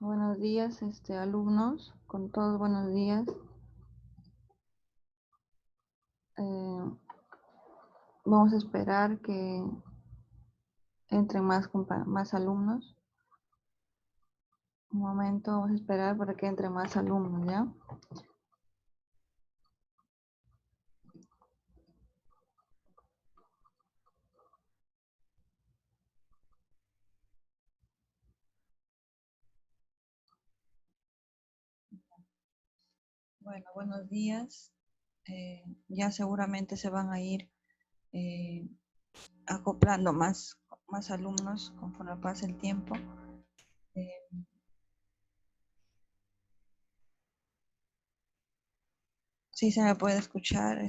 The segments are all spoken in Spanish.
Buenos días, alumnos, con todos buenos días. Eh, Vamos a esperar que entren más alumnos. Un momento, vamos a esperar para que entren más alumnos, ¿ya? Bueno, buenos días. Ya seguramente se van a ir eh, acoplando más alumnos conforme pase el tiempo. Eh, sí se me puede escuchar,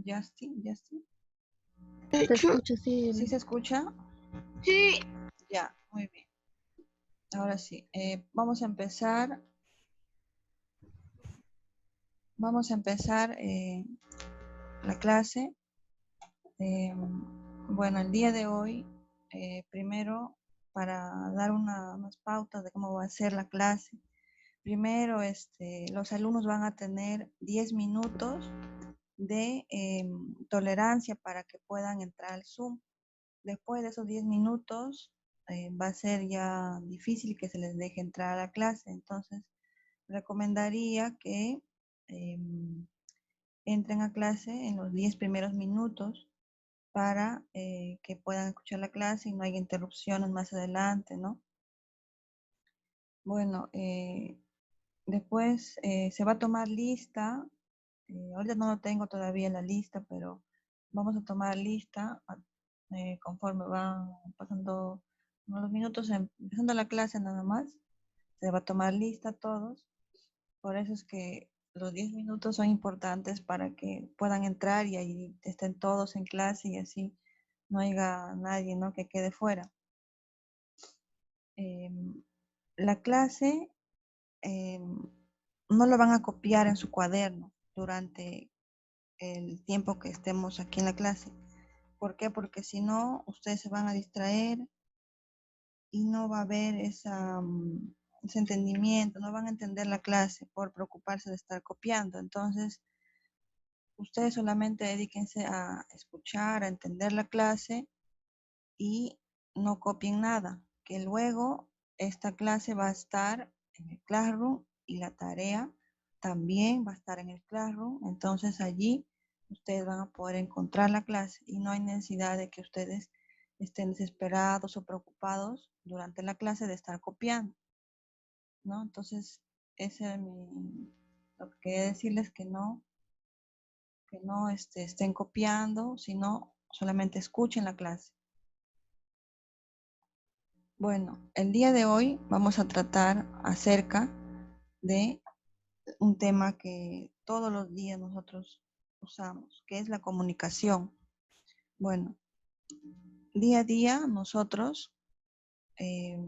Justin. Te escucho, sí. ¿Sí se escucha? Sí. Ya, muy bien. Ahora sí, vamos a empezar la clase. Bueno, el día de hoy, primero, para dar unas pautas de cómo va a ser la clase, primero, los alumnos van a tener 10 minutos de tolerancia para que puedan entrar al Zoom. Después de esos 10 minutos, va a ser ya difícil que se les deje entrar a la clase. Entonces, recomendaría que entren a clase en los 10 primeros minutos para que puedan escuchar la clase y no haya interrupciones más adelante, ¿no? Bueno, después se va a tomar lista. Ahorita no lo tengo todavía la lista, pero vamos a tomar lista conforme van pasando unos minutos, empezando la clase nada más. Se va a tomar lista todos. Por eso es que los 10 minutos son importantes para que puedan entrar y ahí estén todos en clase y así no haya nadie, ¿no?, que quede fuera. La clase no lo van a copiar en su cuaderno durante el tiempo que estemos aquí en la clase. ¿Por qué? Porque si no, ustedes se van a distraer y no va a haber ese entendimiento, no van a entender la clase por preocuparse de estar copiando. Entonces, ustedes solamente dedíquense a escuchar, a entender la clase y no copien nada, que luego esta clase va a estar en el Classroom y la tarea también va a estar en el Classroom. Entonces allí ustedes van a poder encontrar la clase y no hay necesidad de que ustedes estén desesperados o preocupados durante la clase de estar copiando, ¿no? Entonces, ese es lo que quería decirles, que no estén copiando, sino solamente escuchen la clase. Bueno, el día de hoy vamos a tratar acerca de un tema que todos los días nosotros usamos, que es la comunicación. Bueno, día a día nosotros eh,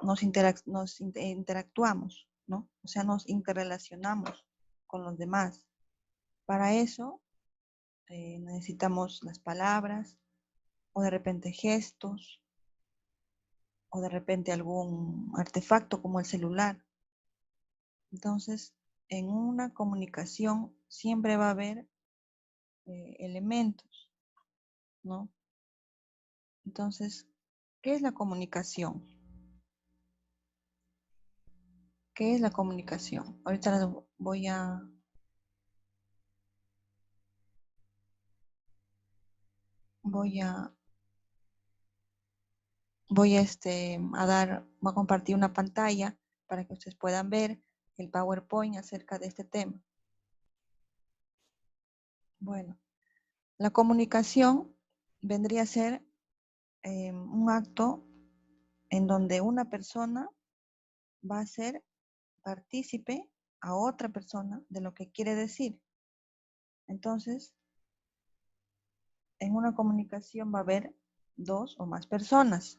nos interactuamos, ¿no? O sea, nos interrelacionamos con los demás. Para eso necesitamos las palabras o de repente gestos o de repente algún artefacto como el celular. Entonces, en una comunicación siempre va a haber elementos, ¿no? Entonces, ¿qué es la comunicación? ¿Qué es la comunicación? Ahorita les voy a, voy a compartir una pantalla para que ustedes puedan ver el PowerPoint acerca de este tema. Bueno, la comunicación vendría a ser un acto en donde una persona va a ser partícipe a otra persona de lo que quiere decir. Entonces, en una comunicación va a haber dos o más personas.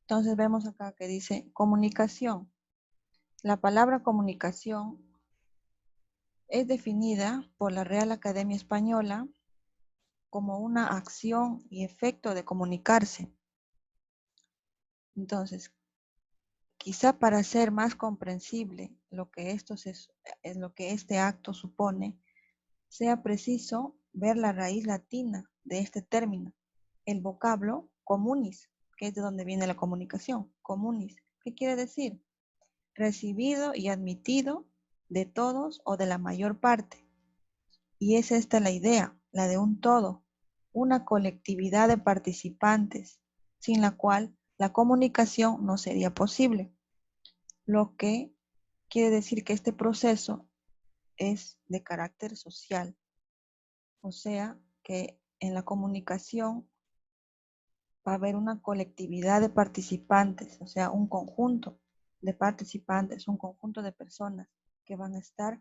Entonces vemos acá que dice comunicación. La palabra comunicación es definida por la Real Academia Española como una acción y efecto de comunicarse. Entonces, quizá para hacer más comprensible lo que es lo que este acto supone, sea preciso ver la raíz latina de este término, el vocablo communis, que es de donde viene la comunicación. Communis, ¿qué quiere decir? Recibido y admitido de todos o de la mayor parte. Y es esta la idea, la de un todo, una colectividad de participantes, sin la cual la comunicación no sería posible. Lo que quiere decir que este proceso es de carácter social, o sea que en la comunicación va a haber una colectividad de participantes, o sea, un conjunto de participantes, un conjunto de personas que van a estar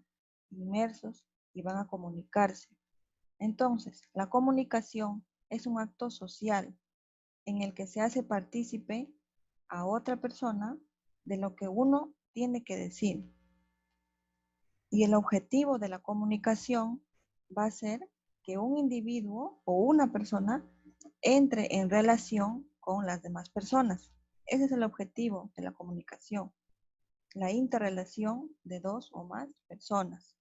inmersos y van a comunicarse. Entonces, la comunicación es un acto social en el que se hace partícipe a otra persona de lo que uno tiene que decir. Y el objetivo de la comunicación va a ser que un individuo o una persona entre en relación con las demás personas. Ese es el objetivo de la comunicación, la interrelación de dos o más personas.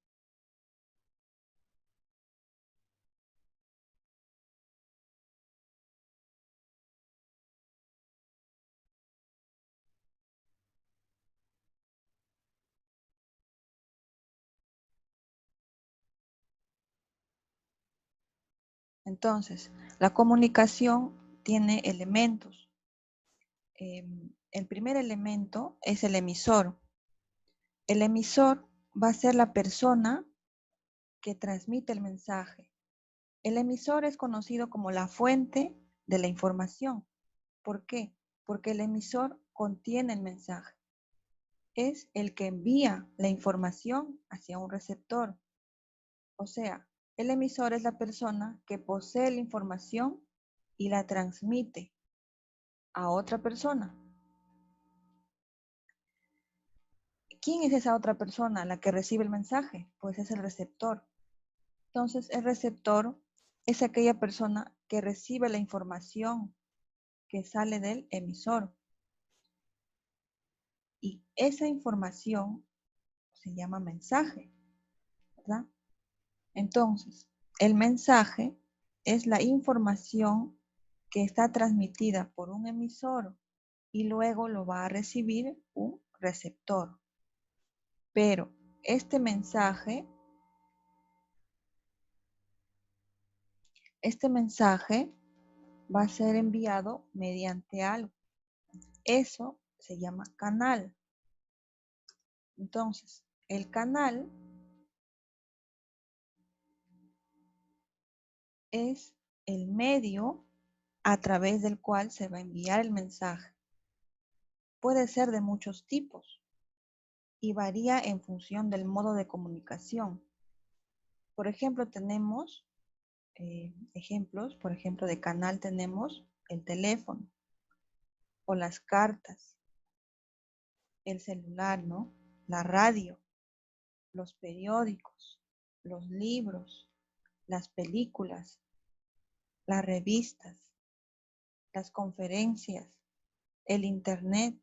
Entonces, la comunicación tiene elementos. El primer elemento es el emisor. El emisor va a ser la persona que transmite el mensaje. El emisor es conocido como la fuente de la información. ¿Por qué? Porque el emisor contiene el mensaje. Es el que envía la información hacia un receptor. O sea, el emisor es la persona que posee la información y la transmite a otra persona. ¿Quién es esa otra persona, la que recibe el mensaje? Pues es el receptor. Entonces, el receptor es aquella persona que recibe la información que sale del emisor. Y esa información se llama mensaje, ¿verdad? Entonces, el mensaje es la información que está transmitida por un emisor y luego lo va a recibir un receptor. Pero este mensaje va a ser enviado mediante algo. Eso se llama canal. Entonces, el canal es el medio a través del cual se va a enviar el mensaje. Puede ser de muchos tipos y varía en función del modo de comunicación. Por ejemplo, tenemos ejemplos, por ejemplo, de canal tenemos el teléfono o las cartas, el celular, ¿no? La radio, los periódicos, los libros, las películas, las revistas, las conferencias, el internet,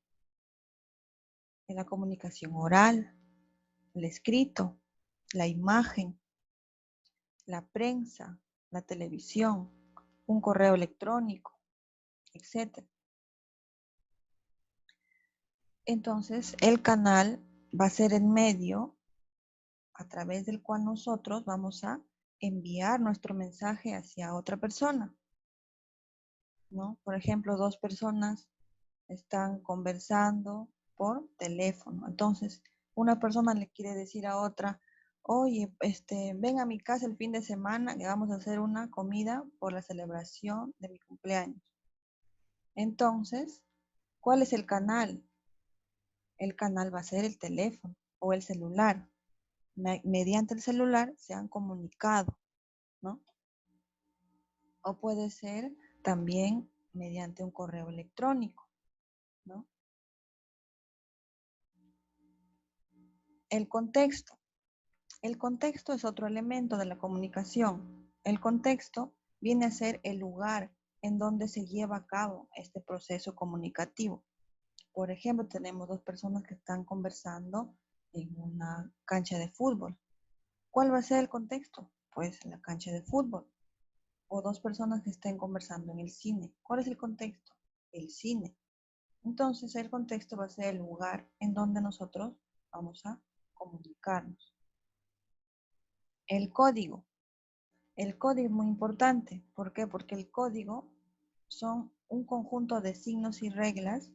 la comunicación oral, el escrito, la imagen, la prensa, la televisión, un correo electrónico, etc. Entonces, el canal va a ser el medio a través del cual nosotros vamos a enviar nuestro mensaje hacia otra persona, ¿no? Por ejemplo, dos personas están conversando por teléfono. Entonces, una persona le quiere decir a otra, oye, ven a mi casa el fin de semana que vamos a hacer una comida por la celebración de mi cumpleaños. Entonces, ¿cuál es el canal? El canal va a ser el teléfono o el celular. Mediante el celular se han comunicado, ¿no? O puede ser también mediante un correo electrónico, ¿no? El contexto. El contexto es otro elemento de la comunicación. El contexto viene a ser el lugar en donde se lleva a cabo este proceso comunicativo. Por ejemplo, tenemos dos personas que están conversando en una cancha de fútbol. ¿Cuál va a ser el contexto? Pues la cancha de fútbol. O dos personas que estén conversando en el cine. ¿Cuál es el contexto? El cine. Entonces, el contexto va a ser el lugar en donde nosotros vamos a comunicarnos. El código. El código es muy importante. ¿Por qué? Porque el código son un conjunto de signos y reglas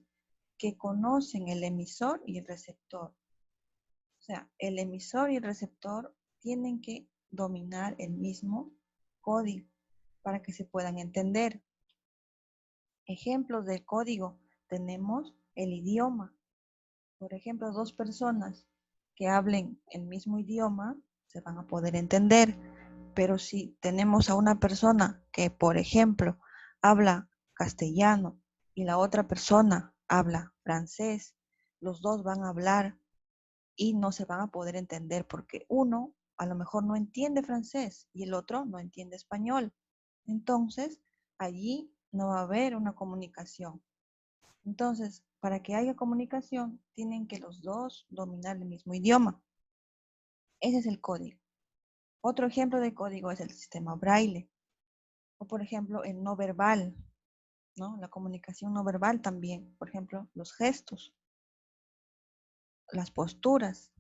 que conocen el emisor y el receptor. O sea, el emisor y el receptor tienen que dominar el mismo código para que se puedan entender. Ejemplos de código tenemos el idioma. Por ejemplo, dos personas que hablen el mismo idioma se van a poder entender. Pero si tenemos a una persona que, por ejemplo, habla castellano y la otra persona habla francés, los dos van a hablar y no se van a poder entender porque uno a lo mejor no entiende francés y el otro no entiende español. Entonces, allí no va a haber una comunicación. Entonces, para que haya comunicación, tienen que los dos dominar el mismo idioma. Ese es el código. Otro ejemplo de código es el sistema braille. O, por ejemplo, el no verbal, ¿no? La comunicación no verbal también. Por ejemplo, los gestos, las posturas,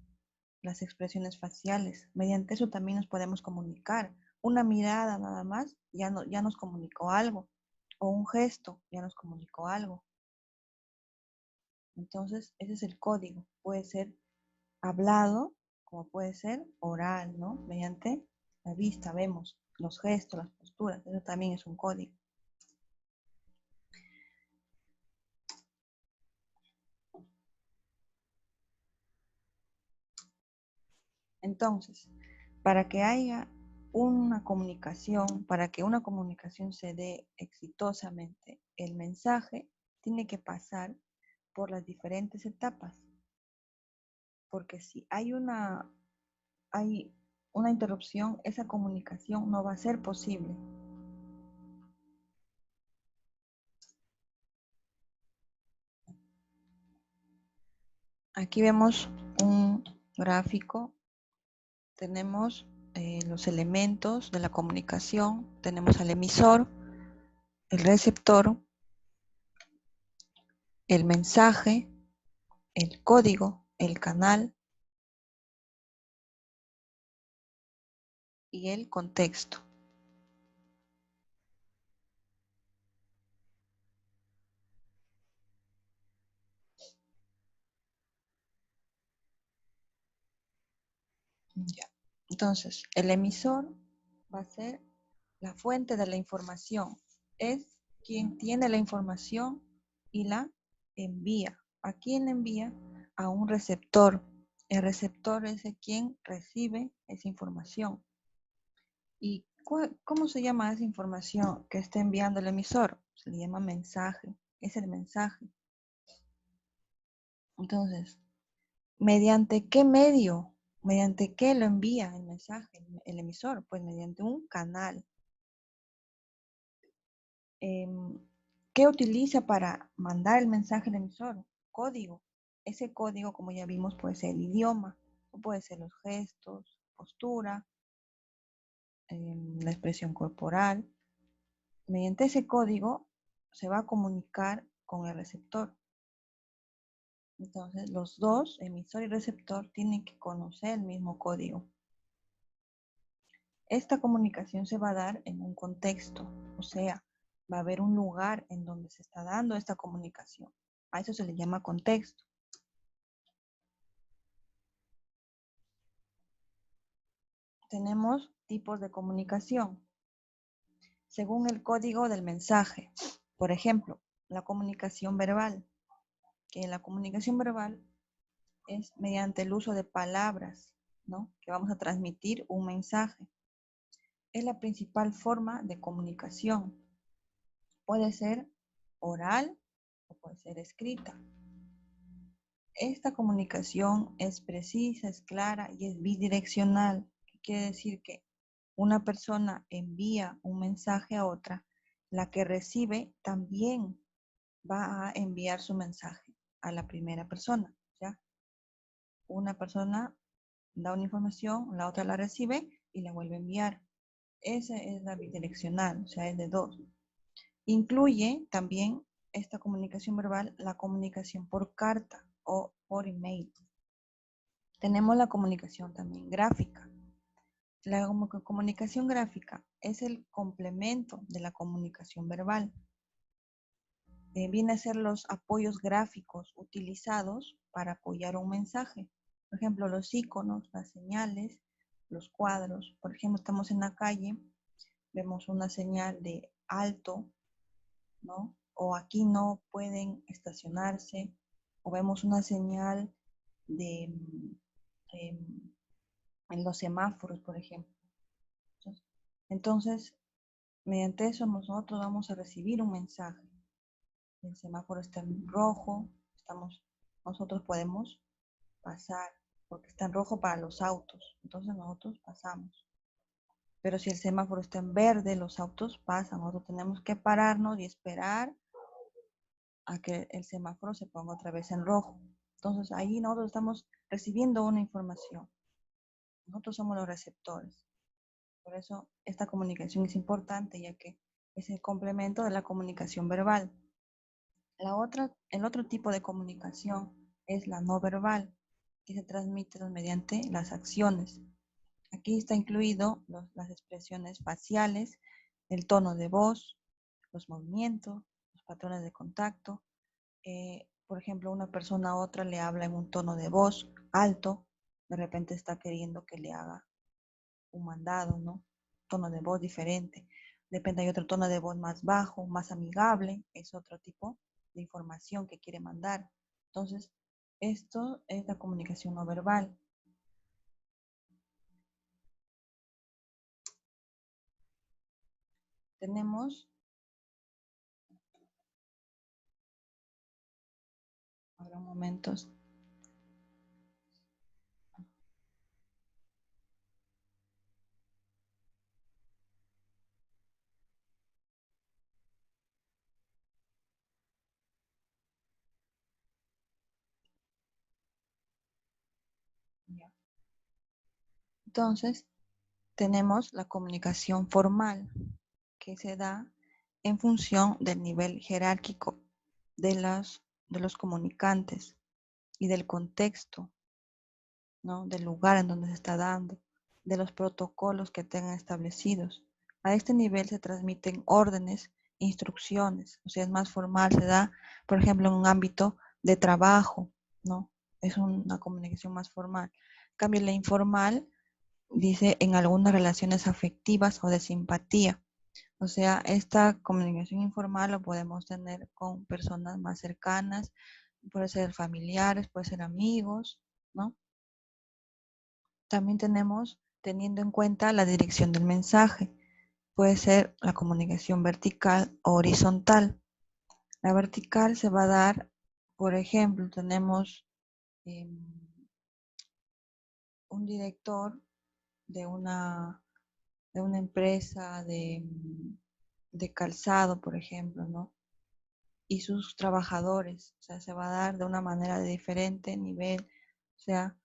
las expresiones faciales. Mediante eso también nos podemos comunicar. Una mirada nada más ya nos comunicó algo. O un gesto ya nos comunicó algo. Entonces, ese es el código. Puede ser hablado, como puede ser oral, ¿no? Mediante la vista vemos los gestos, las posturas. Eso también es un código. Entonces, para que haya una comunicación, para que una comunicación se dé exitosamente, el mensaje tiene que pasar por las diferentes etapas. Porque si hay una interrupción, esa comunicación no va a ser posible. Aquí vemos un gráfico. Tenemos los elementos de la comunicación. Tenemos al emisor, el receptor, el mensaje, el código, el canal y el contexto. Ya. Entonces, el emisor va a ser la fuente de la información. Es quien tiene la información y la envía. ¿A quién envía? A un receptor. El receptor es el quien recibe esa información. ¿Y cómo se llama esa información que está enviando el emisor? Se le llama mensaje. Es el mensaje. Entonces, ¿mediante qué medio? ¿Mediante qué lo envía el mensaje, el emisor? Pues mediante un canal. ¿Qué utiliza para mandar el mensaje al emisor? Código. Ese código, como ya vimos, puede ser el idioma, o puede ser los gestos, postura, la expresión corporal. Mediante ese código se va a comunicar con el receptor. Entonces, los dos, emisor y receptor, tienen que conocer el mismo código. Esta comunicación se va a dar en un contexto, o sea, va a haber un lugar en donde se está dando esta comunicación. A eso se le llama contexto. Tenemos tipos de comunicación según el código del mensaje. Por ejemplo, la comunicación verbal, que la comunicación verbal es mediante el uso de palabras, ¿no? Que vamos a transmitir un mensaje. Es la principal forma de comunicación. Puede ser oral o puede ser escrita. Esta comunicación es precisa, es clara y es bidireccional. ¿Qué quiere decir? Que una persona envía un mensaje a otra, la que recibe también va a enviar su mensaje. a la primera persona, ¿ya? Una persona da una información, la otra la recibe y la vuelve a enviar. Esa es la bidireccional, o sea, es de dos. Incluye también esta comunicación verbal, la comunicación por carta o por email. Tenemos la comunicación también gráfica. La comunicación gráfica es el complemento de la comunicación verbal. Viene a ser los apoyos gráficos utilizados para apoyar un mensaje. Por ejemplo, los iconos, las señales, los cuadros. Por ejemplo, estamos en la calle, vemos una señal de alto, ¿no? O aquí no pueden estacionarse, o vemos una señal de en los semáforos, por ejemplo. Entonces, mediante eso nosotros vamos a recibir un mensaje. El semáforo está en rojo, nosotros podemos pasar, porque está en rojo para los autos, entonces nosotros pasamos. Pero si el semáforo está en verde, los autos pasan, nosotros tenemos que pararnos y esperar a que el semáforo se ponga otra vez en rojo. Entonces ahí nosotros estamos recibiendo una información. Nosotros somos los receptores. Por eso esta comunicación es importante, ya que es el complemento de la comunicación verbal. El otro tipo de comunicación es la no verbal, que se transmite mediante las acciones. Aquí está incluido las expresiones faciales, el tono de voz, los movimientos, los patrones de contacto. Por ejemplo, una persona a otra le habla en un tono de voz alto, de repente está queriendo que le haga un mandado, ¿no? Tono de voz diferente. De repente hay otro tono de voz más bajo, más amigable, es otro tipo de información que quiere mandar. Entonces, esto es la comunicación no verbal. Tenemos, ahora un momento. Entonces, tenemos la comunicación formal, que se da en función del nivel jerárquico de los comunicantes y del contexto, ¿no? Del lugar en donde se está dando, de los protocolos que tengan establecidos. A este nivel se transmiten órdenes, instrucciones, o sea, es más formal, se da, por ejemplo, en un ámbito de trabajo, ¿no? Es una comunicación más formal. En cambio, la informal dice en algunas relaciones afectivas o de simpatía. O sea, esta comunicación informal lo podemos tener con personas más cercanas, puede ser familiares, puede ser amigos, ¿no? También tenemos, teniendo en cuenta la dirección del mensaje, puede ser la comunicación vertical o horizontal. La vertical se va a dar, por ejemplo, tenemos eh, un director de una empresa de calzado, por ejemplo, ¿no? Y sus trabajadores, o sea, se va a dar de una manera de diferente nivel, o sea,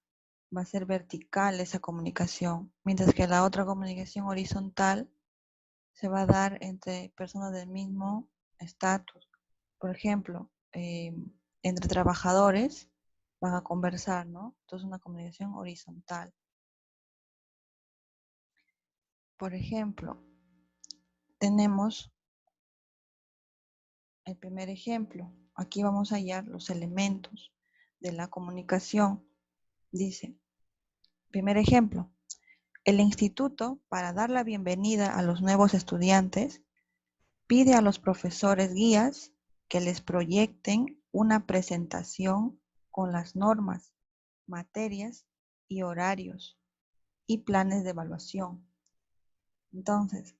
va a ser vertical esa comunicación, mientras que la otra comunicación horizontal se va a dar entre personas del mismo estatus. Por ejemplo, entre trabajadores van a conversar, ¿no? Entonces una comunicación horizontal. Por ejemplo, tenemos el primer ejemplo. Aquí vamos a hallar los elementos de la comunicación. Dice, primer ejemplo, el instituto, para dar la bienvenida a los nuevos estudiantes, pide a los profesores guías que les proyecten una presentación con las normas, materias y horarios y planes de evaluación. Entonces,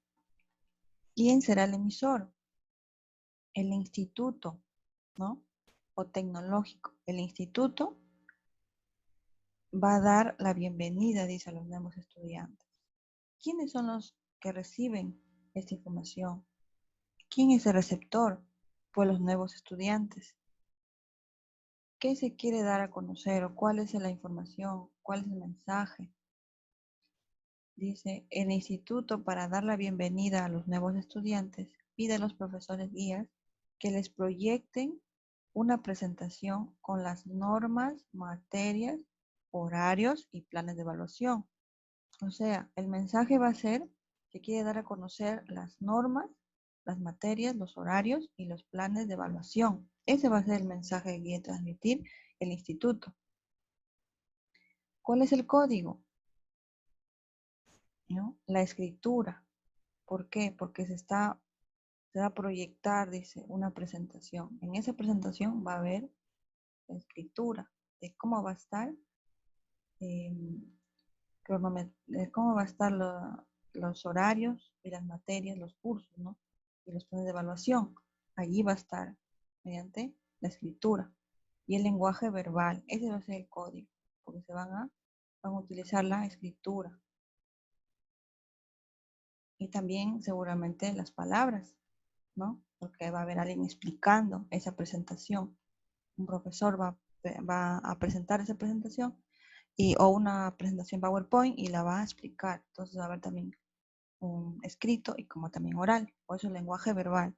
¿quién será el emisor? El instituto, ¿no? O tecnológico. El instituto va a dar la bienvenida, dice, a los nuevos estudiantes. ¿Quiénes son los que reciben esta información? ¿Quién es el receptor? Pues los nuevos estudiantes. ¿Qué se quiere dar a conocer o cuál es la información? ¿Cuál es el mensaje? Dice, el instituto para dar la bienvenida a los nuevos estudiantes pide a los profesores guías que les proyecten una presentación con las normas, materias, horarios y planes de evaluación. O sea, el mensaje va a ser que quiere dar a conocer las normas, las materias, los horarios y los planes de evaluación. Ese va a ser el mensaje que quiere transmitir el instituto. ¿Cuál es el código? ¿No? La escritura. ¿Por qué? Porque se va a proyectar, dice, una presentación. En esa presentación va a haber la escritura de cómo va a estar, eh, de cómo va a estar los horarios y las materias, los cursos, ¿no? Y los planes de evaluación. Allí va a estar mediante la escritura y el lenguaje verbal. Ese va a ser el código, porque van a utilizar la escritura. Y también seguramente las palabras, ¿no? Porque va a haber alguien explicando esa presentación. Un profesor va a presentar esa presentación o una presentación PowerPoint y la va a explicar. Entonces va a haber también un escrito y como también oral, por eso el lenguaje verbal.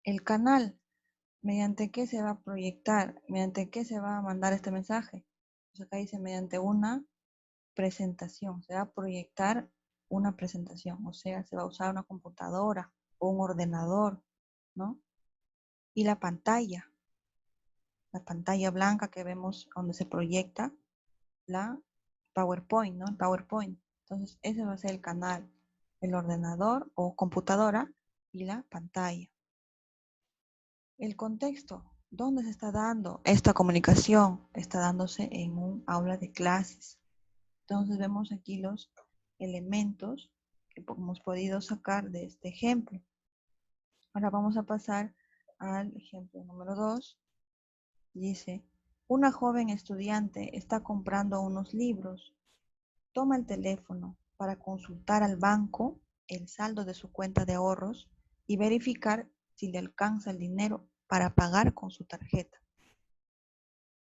El canal, mediante qué se va a proyectar, mediante qué se va a mandar este mensaje. Pues acá dice mediante una presentación, se va a proyectar una presentación, o sea, se va a usar una computadora o un ordenador, ¿no? Y la pantalla blanca que vemos donde se proyecta la PowerPoint, ¿no? El PowerPoint. Entonces, ese va a ser el canal, el ordenador o computadora y la pantalla. El contexto, ¿dónde se está dando esta comunicación? Está dándose en un aula de clases. Entonces, vemos aquí los elementos que hemos podido sacar de este ejemplo. Ahora vamos a pasar al ejemplo número 2. Dice, una joven estudiante está comprando unos libros. Toma el teléfono para consultar al banco el saldo de su cuenta de ahorros y verificar si le alcanza el dinero para pagar con su tarjeta.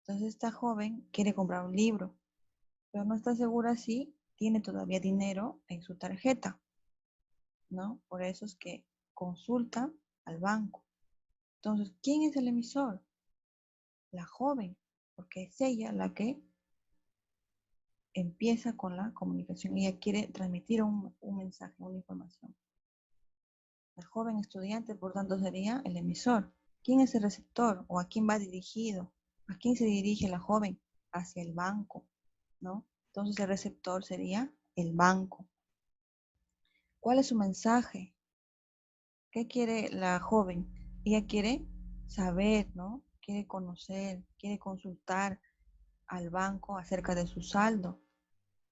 Entonces esta joven quiere comprar un libro, pero no está segura si tiene todavía dinero en su tarjeta, ¿no? Por eso es que consulta al banco. Entonces, ¿quién es el emisor? La joven, porque es ella la que empieza con la comunicación. Ella quiere transmitir un mensaje, una información. La joven estudiante, por tanto, sería el emisor. ¿Quién es el receptor o a quién va dirigido? ¿A quién se dirige la joven? Hacia el banco, ¿no? Entonces el receptor sería el banco. ¿Cuál es su mensaje? ¿Qué quiere la joven? Ella quiere saber, ¿no? Quiere conocer, quiere consultar al banco acerca de su saldo,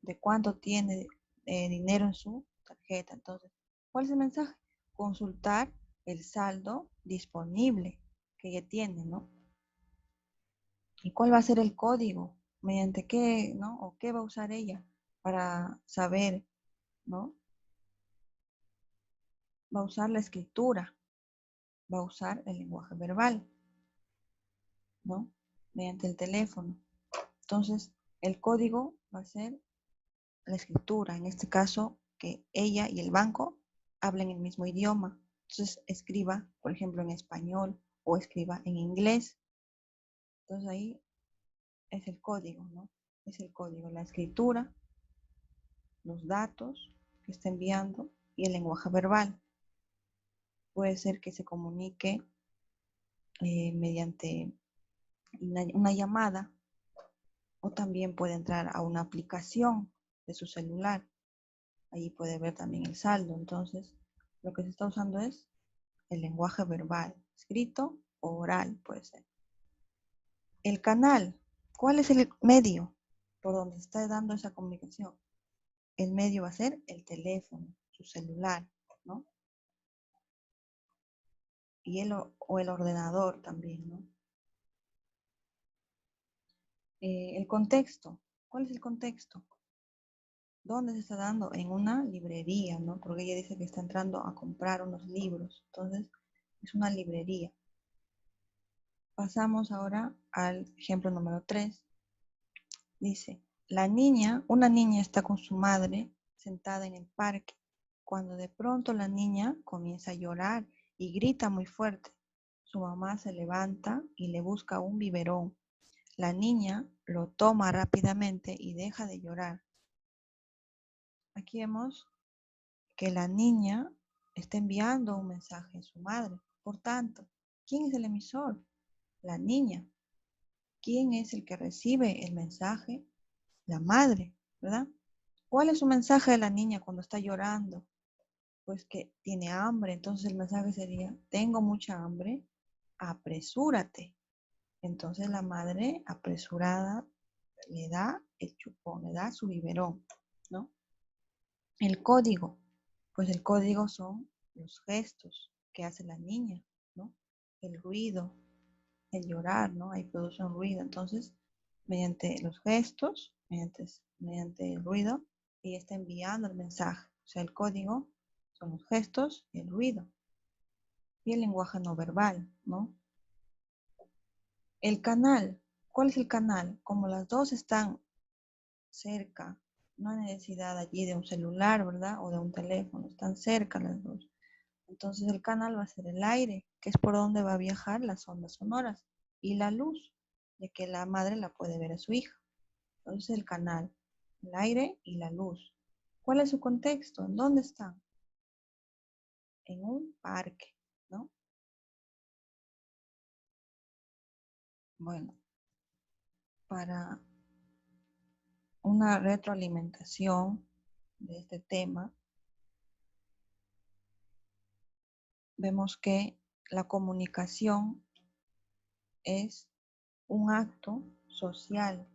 de cuánto tiene dinero en su tarjeta. Entonces, ¿cuál es el mensaje? Consultar el saldo disponible que ella tiene, ¿no? ¿Y cuál va a ser el código? ¿Mediante qué, no? ¿O qué va a usar ella para saber, no? Va a usar la escritura, va a usar el lenguaje verbal, ¿no? Mediante el teléfono. Entonces, el código va a ser la escritura, en este caso, que ella y el banco hablen el mismo idioma. Entonces, escriba, por ejemplo, en español o escriba en inglés. Entonces, ahí es el código, ¿no? Es el código, la escritura, los datos que está enviando y el lenguaje verbal. Puede ser que se comunique mediante una llamada o también puede entrar a una aplicación de su celular. Allí puede ver también el saldo. Entonces, lo que se está usando es el lenguaje verbal, escrito o oral, puede ser. El canal, ¿cuál es el medio por donde se está dando esa comunicación? El medio va a ser el teléfono, su celular, ¿no? Y o el ordenador también, ¿no? El contexto, ¿cuál es el contexto? ¿Dónde se está dando? En una librería, ¿no? Porque ella dice que está entrando a comprar unos libros, entonces es una librería. Pasamos ahora al ejemplo número 3. Dice, una niña está con su madre sentada en el parque, cuando de pronto la niña comienza a llorar y grita muy fuerte. Su mamá se levanta y le busca un biberón. La niña lo toma rápidamente y deja de llorar. Aquí vemos que la niña está enviando un mensaje a su madre. Por tanto, ¿quién es el emisor? La niña. ¿Quién es el que recibe el mensaje? La madre, ¿verdad? ¿Cuál es su mensaje de la niña cuando está llorando? Pues que tiene hambre. Entonces el mensaje sería, tengo mucha hambre, apresúrate. Entonces la madre apresurada le da el chupón, le da su biberón, ¿no? El código, pues el código son los gestos que hace la niña, ¿no? El ruido, el llorar, ¿no? Ahí produce un ruido. Entonces, mediante los gestos, mediante el ruido, ella está enviando el mensaje. O sea, el código son los gestos y el ruido. Y el lenguaje no verbal, ¿no? El canal. ¿Cuál es el canal? Como las dos están cerca, no hay necesidad allí de un celular, ¿verdad? O de un teléfono, están cerca las dos. Entonces el canal va a ser el aire, que es por donde va a viajar las ondas sonoras, y la luz, de que la madre la puede ver a su hija. Entonces el canal, el aire y la luz. ¿Cuál es su contexto? ¿En dónde están? En un parque, ¿no? Bueno, para una retroalimentación de este tema, vemos que la comunicación es un acto social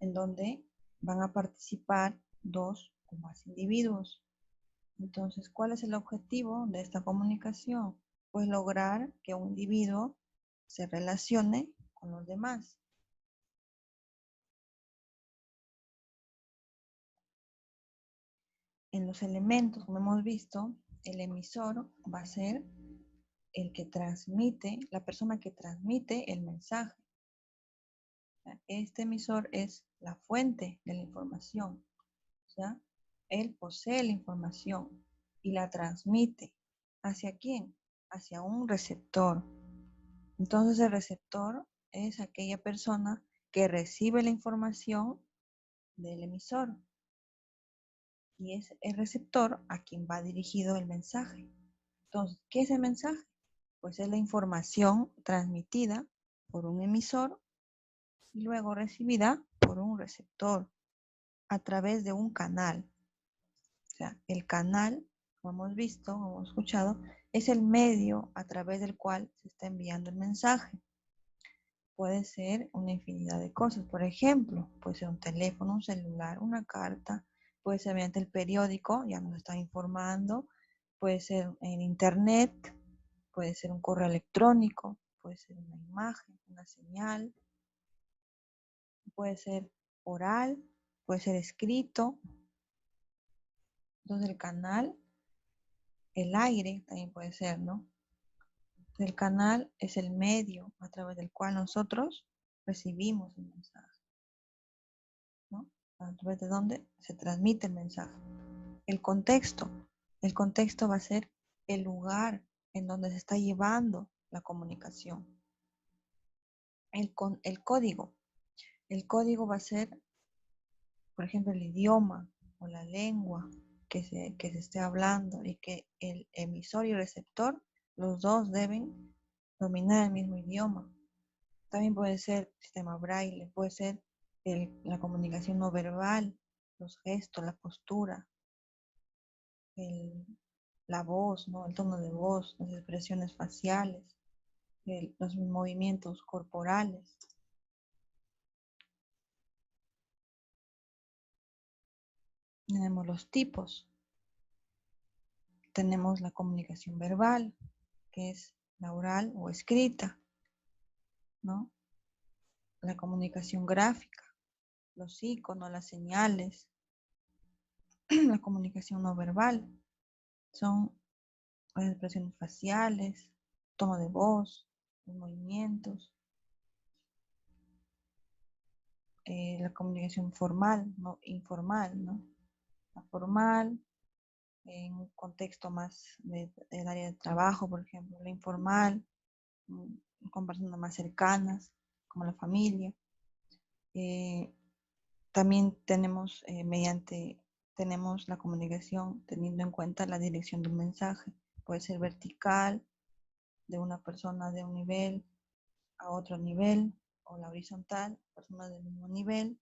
en donde van a participar dos o más individuos. Entonces, ¿cuál es el objetivo de esta comunicación? Pues lograr que un individuo se relacione con los demás. En los elementos, como hemos visto, el emisor va a ser el que transmite, la persona que transmite el mensaje. Este emisor es la fuente de la información. ¿Ya? Él posee la información y la transmite. ¿Hacia quién? Hacia un receptor. Entonces el receptor es aquella persona que recibe la información del emisor y es el receptor a quien va dirigido el mensaje. Entonces, ¿qué es el mensaje? Pues es la información transmitida por un emisor y luego recibida por un receptor a través de un canal. O sea, el canal, como hemos visto, como hemos escuchado, es el medio a través del cual se está enviando el mensaje. Puede ser una infinidad de cosas. Por ejemplo, puede ser un teléfono, un celular, una carta, puede ser mediante el periódico, ya nos están informando, puede ser en internet, puede ser un correo electrónico, puede ser una imagen, una señal, puede ser oral, puede ser escrito. Entonces el canal, el aire también puede ser, ¿no? El canal es el medio a través del cual nosotros recibimos el mensaje, ¿no? A través de donde se transmite el mensaje. El contexto va a ser el lugar en donde se está llevando la comunicación. El código va a ser, por ejemplo, el idioma o la lengua que se esté hablando y que el emisor y receptor, los dos deben dominar el mismo idioma. También puede ser sistema braille, puede ser la comunicación no verbal, los gestos, la postura, el, la voz, ¿no? El tono de voz, las expresiones faciales, los movimientos corporales. Tenemos los tipos. Tenemos la comunicación verbal, que es la oral o escrita, ¿no? La comunicación gráfica, los iconos, las señales. La comunicación no verbal son las expresiones faciales, tono de voz, los movimientos. la comunicación formal, no informal, ¿no? La formal, en un contexto más del área de trabajo, por ejemplo, la informal, con personas más cercanas, como la familia. También tenemos tenemos la comunicación teniendo en cuenta la dirección del mensaje. Puede ser vertical, de una persona de un nivel a otro nivel, o la horizontal, personas del mismo nivel.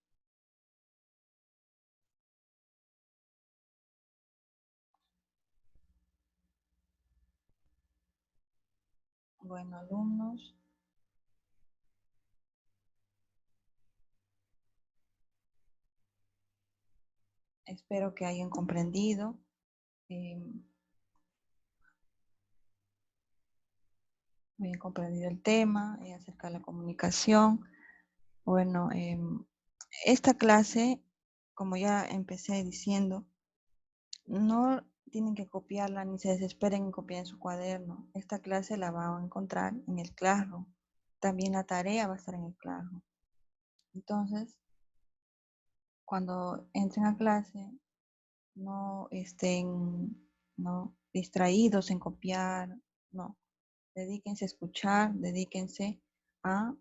Bueno, alumnos, espero que hayan comprendido. Hayan comprendido el tema acerca de la comunicación. Bueno, esta clase, como ya empecé diciendo, no tienen que copiarla ni se desesperen en copiar en su cuaderno. Esta clase la van a encontrar en el Classroom. También la tarea va a estar en el Classroom. Entonces, cuando entren a clase, no estén distraídos en copiar, no. Dedíquense a escuchar, dedíquense a,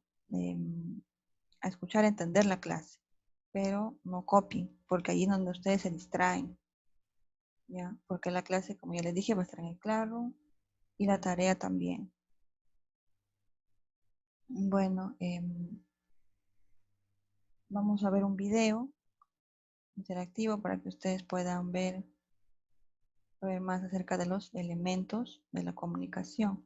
a escuchar, a entender la clase, pero no copien, porque allí es donde ustedes se distraen, ¿ya? Porque la clase, como ya les dije, va a estar en el Classroom y la tarea también. Bueno, vamos a ver un video interactivo para que ustedes puedan ver más acerca de los elementos de la comunicación.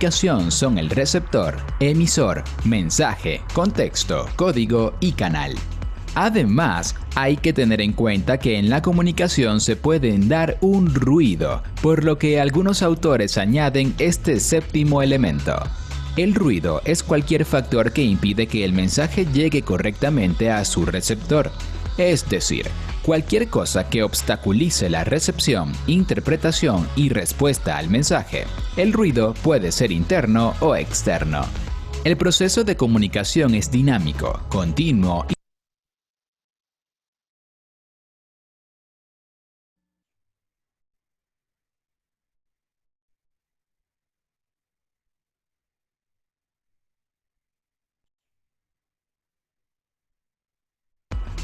Comunicación son el receptor, emisor, mensaje, contexto, código y canal. Además, hay que tener en cuenta que en la comunicación se pueden dar un ruido, por lo que algunos autores añaden este séptimo elemento. El ruido es cualquier factor que impide que el mensaje llegue correctamente a su receptor, es decir, cualquier cosa que obstaculice la recepción, interpretación y respuesta al mensaje. El ruido puede ser interno o externo. El proceso de comunicación es dinámico, continuo y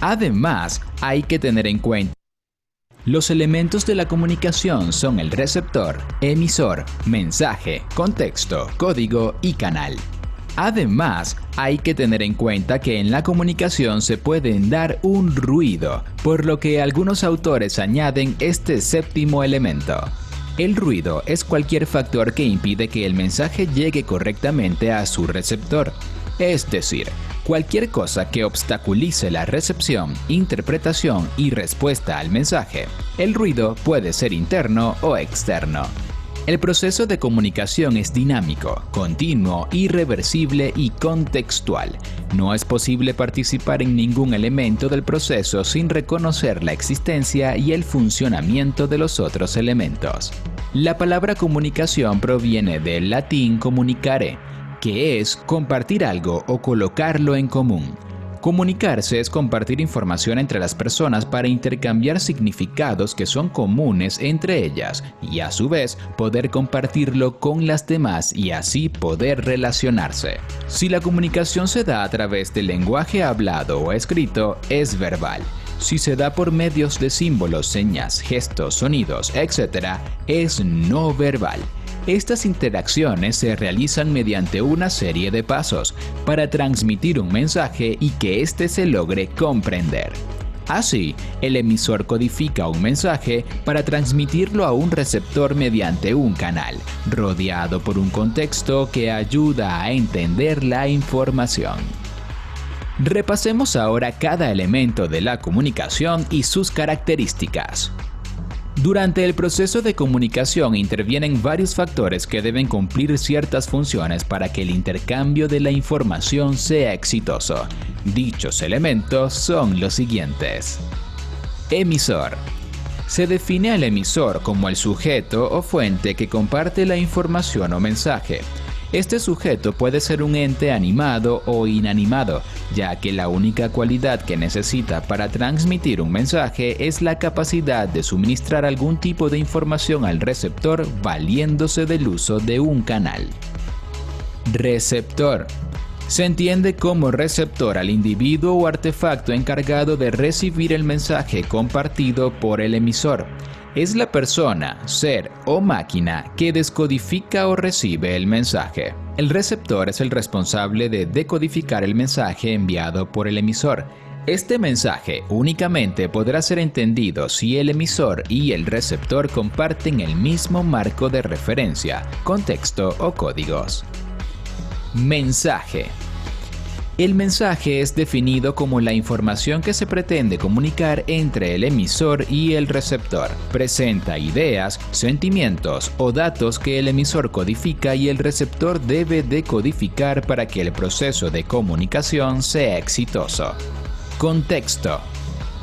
además, hay que tener en cuenta los elementos de la comunicación son el receptor, emisor, mensaje, contexto, código y canal. Además, hay que tener en cuenta que en la comunicación se pueden dar un ruido, por lo que algunos autores añaden este séptimo elemento. El ruido es cualquier factor que impide que el mensaje llegue correctamente a su receptor, es decir, cualquier cosa que obstaculice la recepción, interpretación y respuesta al mensaje. El ruido puede ser interno o externo. El proceso de comunicación es dinámico, continuo, irreversible y contextual. No es posible participar en ningún elemento del proceso sin reconocer la existencia y el funcionamiento de los otros elementos. La palabra comunicación proviene del latín comunicare, que es compartir algo o colocarlo en común. Comunicarse es compartir información entre las personas para intercambiar significados que son comunes entre ellas y a su vez poder compartirlo con las demás y así poder relacionarse. Si la comunicación se da a través del lenguaje hablado o escrito, es verbal. Si se da por medios de símbolos, señas, gestos, sonidos, etc., es no verbal. Estas interacciones se realizan mediante una serie de pasos para transmitir un mensaje y que éste se logre comprender. Así, el emisor codifica un mensaje para transmitirlo a un receptor mediante un canal, rodeado por un contexto que ayuda a entender la información. Repasemos ahora cada elemento de la comunicación y sus características. Durante el proceso de comunicación intervienen varios factores que deben cumplir ciertas funciones para que el intercambio de la información sea exitoso. Dichos elementos son los siguientes. Emisor. Se define al emisor como el sujeto o fuente que comparte la información o mensaje. Este sujeto puede ser un ente animado o inanimado, ya que la única cualidad que necesita para transmitir un mensaje es la capacidad de suministrar algún tipo de información al receptor valiéndose del uso de un canal. Receptor. Se entiende como receptor al individuo o artefacto encargado de recibir el mensaje compartido por el emisor. Es la persona, ser o máquina que descodifica o recibe el mensaje. El receptor es el responsable de decodificar el mensaje enviado por el emisor. Este mensaje únicamente podrá ser entendido si el emisor y el receptor comparten el mismo marco de referencia, contexto o códigos. Mensaje. El mensaje es definido como la información que se pretende comunicar entre el emisor y el receptor. Presenta ideas, sentimientos o datos que el emisor codifica y el receptor debe decodificar para que el proceso de comunicación sea exitoso. Contexto.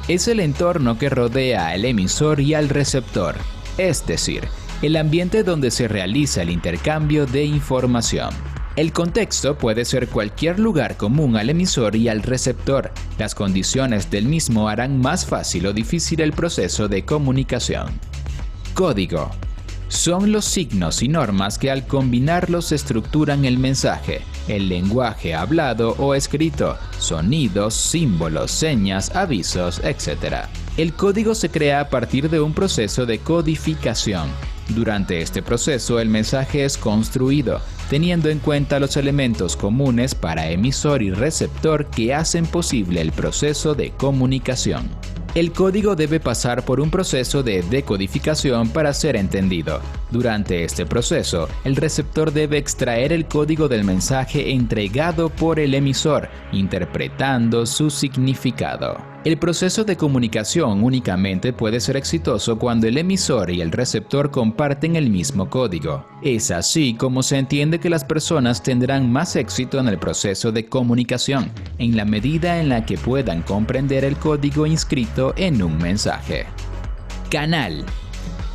Es el entorno que rodea al emisor y al receptor, es decir, el ambiente donde se realiza el intercambio de información. El contexto puede ser cualquier lugar común al emisor y al receptor. Las condiciones del mismo harán más fácil o difícil el proceso de comunicación. Código. Son los signos y normas que al combinarlos estructuran el mensaje, el lenguaje hablado o escrito, sonidos, símbolos, señas, avisos, etc. El código se crea a partir de un proceso de codificación. Durante este proceso, el mensaje es construido, teniendo en cuenta los elementos comunes para emisor y receptor que hacen posible el proceso de comunicación. El código debe pasar por un proceso de decodificación para ser entendido. Durante este proceso, el receptor debe extraer el código del mensaje entregado por el emisor, interpretando su significado. El proceso de comunicación únicamente puede ser exitoso cuando el emisor y el receptor comparten el mismo código. Es así como se entiende que las personas tendrán más éxito en el proceso de comunicación, en la medida en la que puedan comprender el código inscrito en un mensaje. Canal.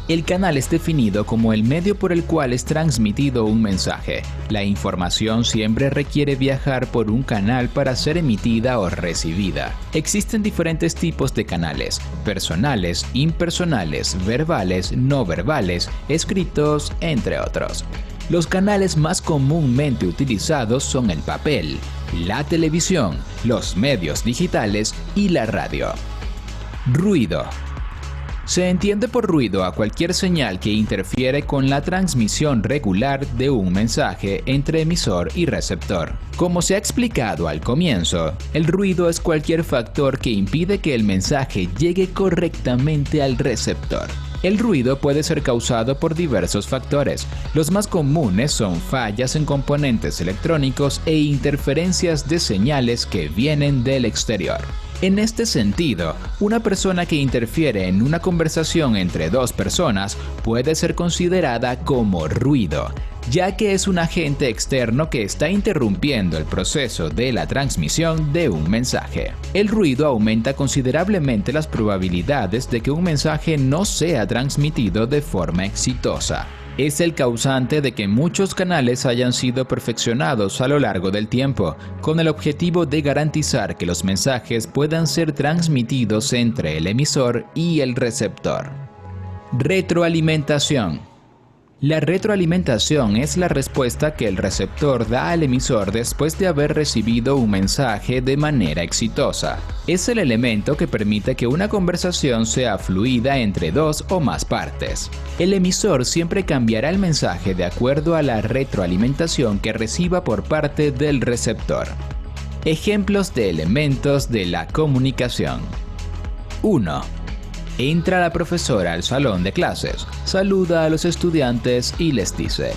El canal es definido como el medio por el cual es transmitido un mensaje. La información siempre requiere viajar por un canal para ser emitida o recibida. Existen diferentes tipos de canales: personales, impersonales, verbales, no verbales, escritos, entre otros. Los canales más comúnmente utilizados son el papel, la televisión, los medios digitales y la radio. Ruido. Se entiende por ruido a cualquier señal que interfiere con la transmisión regular de un mensaje entre emisor y receptor. Como se ha explicado al comienzo, el ruido es cualquier factor que impide que el mensaje llegue correctamente al receptor. El ruido puede ser causado por diversos factores. Los más comunes son fallas en componentes electrónicos e interferencias de señales que vienen del exterior. En este sentido, una persona que interfiere en una conversación entre dos personas puede ser considerada como ruido, ya que es un agente externo que está interrumpiendo el proceso de la transmisión de un mensaje. El ruido aumenta considerablemente las probabilidades de que un mensaje no sea transmitido de forma exitosa. Es el causante de que muchos canales hayan sido perfeccionados a lo largo del tiempo, con el objetivo de garantizar que los mensajes puedan ser transmitidos entre el emisor y el receptor. Retroalimentación. La retroalimentación es la respuesta que el receptor da al emisor después de haber recibido un mensaje de manera exitosa. Es el elemento que permite que una conversación sea fluida entre dos o más partes. El emisor siempre cambiará el mensaje de acuerdo a la retroalimentación que reciba por parte del receptor. Ejemplos de elementos de la comunicación. 1. Entra la profesora al salón de clases, saluda a los estudiantes y les dice: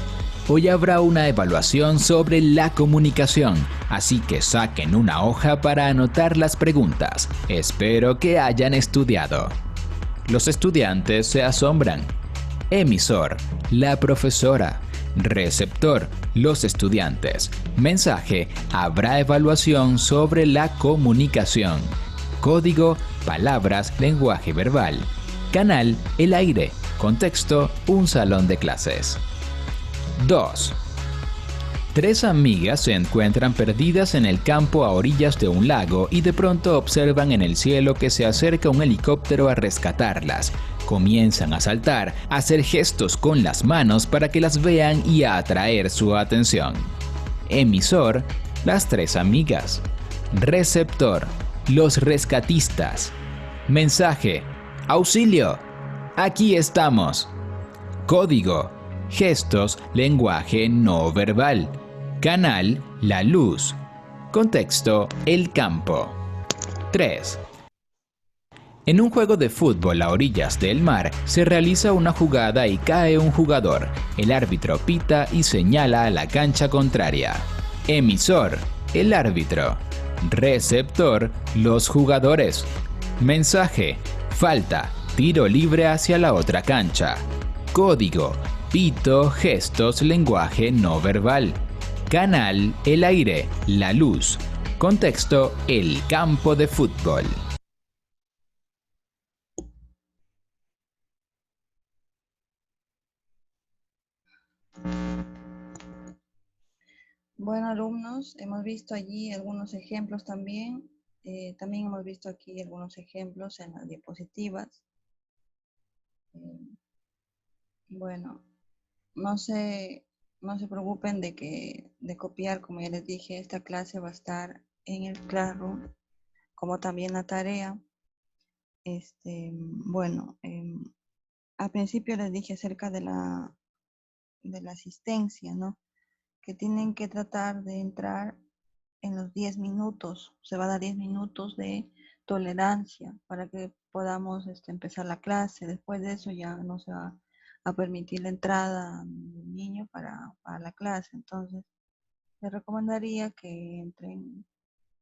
hoy habrá una evaluación sobre la comunicación, así que saquen una hoja para anotar las preguntas. Espero que hayan estudiado. Los estudiantes se asombran. Emisor: la profesora. Receptor: los estudiantes. Mensaje: habrá evaluación sobre la comunicación. Código: palabras, lenguaje verbal. Canal: el aire. Contexto: un salón de clases. 2. Tres amigas se encuentran perdidas en el campo a orillas de un lago y de pronto observan en el cielo que se acerca un helicóptero a rescatarlas. Comienzan a saltar, a hacer gestos con las manos para que las vean y a atraer su atención. Emisor: las tres amigas. Receptor: los rescatistas. Mensaje: ¡auxilio! ¡Aquí estamos! Código: gestos, lenguaje no verbal. Canal: la luz. Contexto: el campo. 3. En un juego de fútbol a orillas del mar, se realiza una jugada y cae un jugador. El árbitro pita y señala a la cancha contraria. Emisor: el árbitro. Receptor: los jugadores. Mensaje: falta, tiro libre hacia la otra cancha. Código: pito, gestos, lenguaje no verbal. Canal: el aire, la luz. Contexto: el campo de fútbol. Bueno, alumnos, hemos visto allí algunos ejemplos también. También hemos visto aquí algunos ejemplos en las diapositivas. Bueno, no se preocupen de copiar, como ya les dije, esta clase va a estar en el Classroom, como también la tarea. Bueno, al principio les dije acerca de la asistencia, ¿no? Que tienen que tratar de entrar en los 10 minutos. Se va a dar 10 minutos de tolerancia para que podamos empezar la clase. Después de eso ya no se va a permitir la entrada del niño para la clase. Entonces, les recomendaría que entren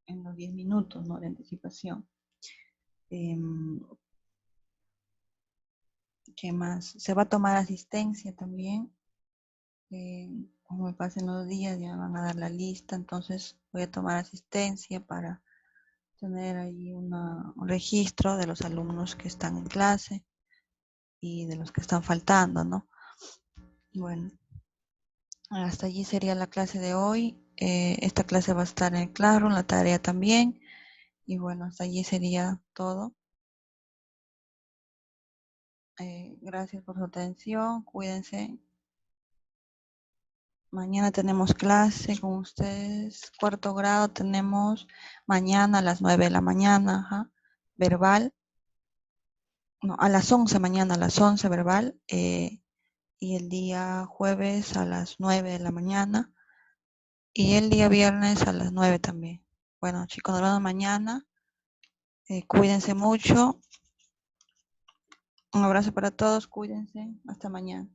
en los 10 minutos, ¿no?, de anticipación. ¿Qué más? Se va a tomar asistencia también. Como me pasen los días, ya van a dar la lista, entonces voy a tomar asistencia para tener ahí un registro de los alumnos que están en clase y de los que están faltando, ¿no? Bueno, hasta allí sería la clase de hoy. Esta clase va a estar en el Classroom, la tarea también. Y bueno, hasta allí sería todo. Gracias por su atención, cuídense. Mañana tenemos clase con ustedes, cuarto grado, tenemos mañana a las 9 de la mañana, verbal. No, a las 11 mañana, a las 11 verbal. Y el día jueves a las 9 de la mañana. Y el día viernes a las 9 también. Bueno, chicos, nos vemos mañana. Cuídense mucho. Un abrazo para todos, cuídense. Hasta mañana.